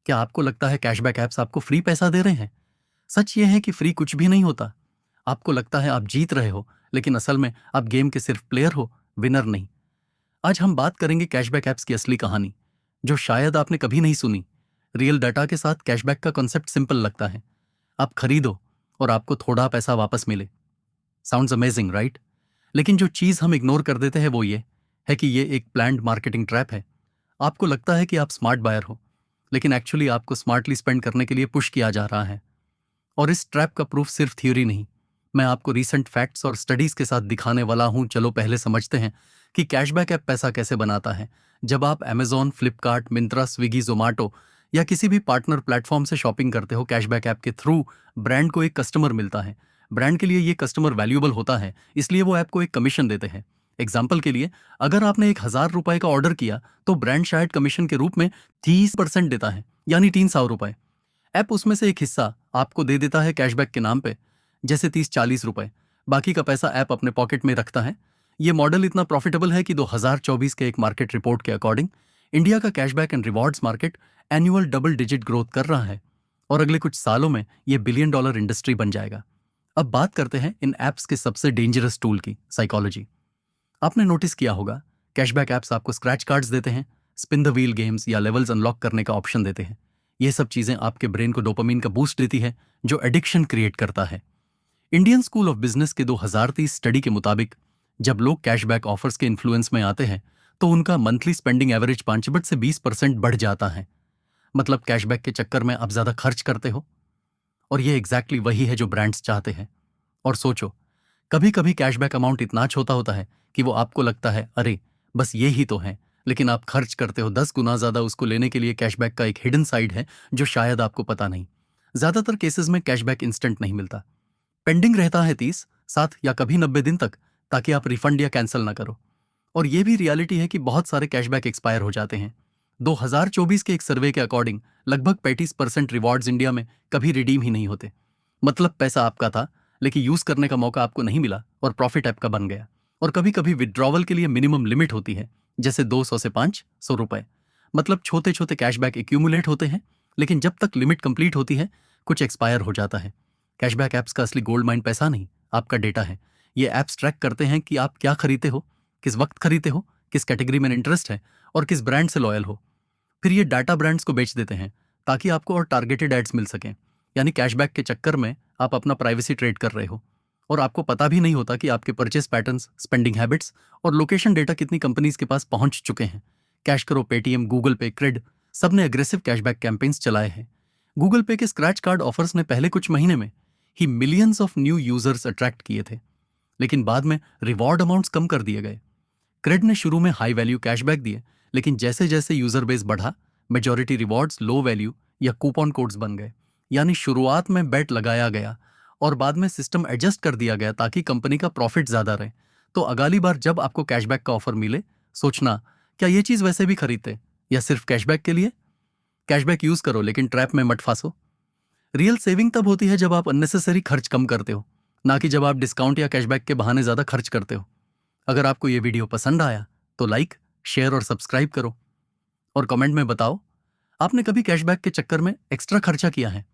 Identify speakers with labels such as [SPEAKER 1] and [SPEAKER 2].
[SPEAKER 1] क्या आपको लगता है कैशबैक ऐप्स आपको फ्री पैसा दे रहे हैं? सच ये है कि फ्री कुछ भी नहीं होता। आपको लगता है आप जीत रहे हो, लेकिन असल में आप गेम के सिर्फ प्लेयर हो, विनर नहीं। आज हम बात करेंगे कैशबैक ऐप्स की असली कहानी, जो शायद आपने कभी नहीं सुनी। रियल डाटा के साथ कैशबैक का कॉन्सेप्ट सिंपल लगता है। आप खरीदो और आपको थोड़ा पैसा वापस मिले। Sounds amazing, right? लेकिन जो चीज हम इग्नोर कर देते हैं वो ये है कि ये एक प्लान्ड मार्केटिंग ट्रैप है। आपको लगता है कि आप स्मार्ट बायर हो, लेकिन एक्चुअली आपको स्मार्टली स्पेंड करने के लिए पुश किया जा रहा है। और इस ट्रैप का प्रूफ सिर्फ थ्योरी नहीं, मैं आपको रीसेंट फैक्ट्स और स्टडीज के साथ दिखाने वाला हूं। चलो पहले समझते हैं कि कैशबैक ऐप पैसा कैसे बनाता है। जब आप अमेजॉन, फ्लिपकार्ट, मिंत्रा, स्विगी, जोमाटो या किसी भी पार्टनर प्लेटफॉर्म से शॉपिंग करते हो, कैशबैक ऐप के थ्रू ब्रांड को एक कस्टमर मिलता है। ब्रांड के लिए ये कस्टमर वैल्यूएबल होता है, इसलिए वो ऐप को एक कमीशन देते हैं। एग्जाम्पल के लिए, अगर आपने 1,000 रुपए का ऑर्डर किया तो ब्रांड शायद कमीशन के रूप में 30% देता है, यानी 300 रुपए। ऐप उसमें से एक हिस्सा आपको दे देता है कैशबैक के नाम पे, जैसे 30-40 रुपए। बाकी का पैसा ऐप अपने पॉकेट में रखता है। ये मॉडल इतना प्रॉफिटेबल है कि 2024 के एक मार्केट रिपोर्ट के अकॉर्डिंग इंडिया का cashback and rewards market annual double digit growth कर रहा है और अगले कुछ सालों में ये $1 बिलियन इंडस्ट्री बन जाएगा। अब बात करते हैं इन ऐप्स के सबसे डेंजरस टूल की, साइकोलॉजी। आपने नोटिस किया होगा, कैशबैक ऐप्स आपको स्क्रैच कार्ड्स देते हैं, स्पिन द व्हील गेम्स या लेवल्स अनलॉक करने का ऑप्शन देते हैं। ये सब चीजें आपके ब्रेन को डोपामिन का बूस्ट देती है, जो एडिक्शन क्रिएट करता है। इंडियन स्कूल ऑफ बिजनेस के 2030 स्टडी के मुताबिक जब लोग कैशबैक ऑफर्स के इन्फ्लुएंस में आते हैं तो उनका मंथली स्पेंडिंग एवरेज 5 से 20% बढ़ जाता है। मतलब कैशबैक के चक्कर में आप ज्यादा खर्च करते हो, और ये एग्जैक्टली वही है जो ब्रांड्स चाहते हैं। और सोचो, कभी कभी कैशबैक अमाउंट इतना छोटा होता है कि वो आपको लगता है अरे बस ये ही तो है, लेकिन आप खर्च करते हो 10 गुना ज्यादा उसको लेने के लिए। कैशबैक का एक हिडन साइड है जो शायद आपको पता नहीं। ज्यादातर केसेस में कैशबैक इंस्टेंट नहीं मिलता, पेंडिंग रहता है 30, 7 या कभी 90 दिन तक, ताकि आप रिफंड या कैंसिल ना करो। और ये भी रियलिटी है कि बहुत सारे कैशबैक एक्सपायर हो जाते हैं। 2024 के एक सर्वे के अकॉर्डिंग लगभग 35% रिवॉर्ड्स इंडिया में कभी रिडीम ही नहीं होते। मतलब पैसा आपका था, लेकिन यूज करने का मौका आपको नहीं मिला और प्रॉफिट ऐप का बन गया। और कभी कभी विड्रॉवल के लिए मिनिमम लिमिट होती है, जैसे 200 से 500 रुपए। मतलब छोटे छोटे कैशबैक एक्यूमुलेट होते हैं, लेकिन जब तक लिमिट कंप्लीट होती है कुछ एक्सपायर हो जाता है। कैशबैक ऐप्स का असली गोल्ड माइन पैसा नहीं, आपका डेटा है। ये ऐप्स ट्रैक करते हैं कि आप क्या खरीदते हो, किस वक्त खरीदते हो, किस कैटेगरी में इंटरेस्ट है और किस ब्रांड से लॉयल हो। फिर ये डाटा ब्रांड्स को बेच देते हैं ताकि आपको और टारगेटेड एड्स मिल सकें। यानी कैशबैक के चक्कर में आप अपना प्राइवेसी ट्रेड कर रहे हो और आपको पता भी नहीं होता कि आपके परचेस पैटर्न्स, स्पेंडिंग हैबिट्स और लोकेशन डेटा कितनी कंपनीज के पास पहुंच चुके हैं। कैश करो, पेटीएम, गूगल पे, क्रेड, सबने अग्रेसिव कैशबैक कैंपेन्स चलाए हैं। गूगल पे के स्क्रैच कार्ड ऑफर्स ने पहले कुछ महीने में ही millions of new users attract किए थे, लेकिन बाद में रिवॉर्ड अमाउंट्स कम कर दिए गए। क्रेड ने शुरू में हाई वैल्यू कैशबैक दिए, लेकिन जैसे जैसे यूजर बेस बढ़ा, मेजॉरिटी रिवॉर्ड्स लो वैल्यू या कूपन कोड्स बन गए। यानी शुरुआत में बेट लगाया गया और बाद में सिस्टम एडजस्ट कर दिया गया ताकि कंपनी का प्रॉफिट ज्यादा रहे। तो अगली बार जब आपको कैशबैक का ऑफर मिले, सोचना क्या ये चीज वैसे भी खरीदते या सिर्फ कैशबैक के लिए। कैशबैक यूज करो, लेकिन ट्रैप में मत फांसो। रियल सेविंग तब होती है जब आप अननेसेसरी खर्च कम करते हो, ना कि जब आप डिस्काउंट या कैशबैक के बहाने ज्यादा खर्च करते हो। अगर आपको ये वीडियो पसंद आया तो लाइक, शेयर और सब्सक्राइब करो, और कमेंट में बताओ आपने कभी कैशबैक के चक्कर में एक्स्ट्रा खर्चा किया है।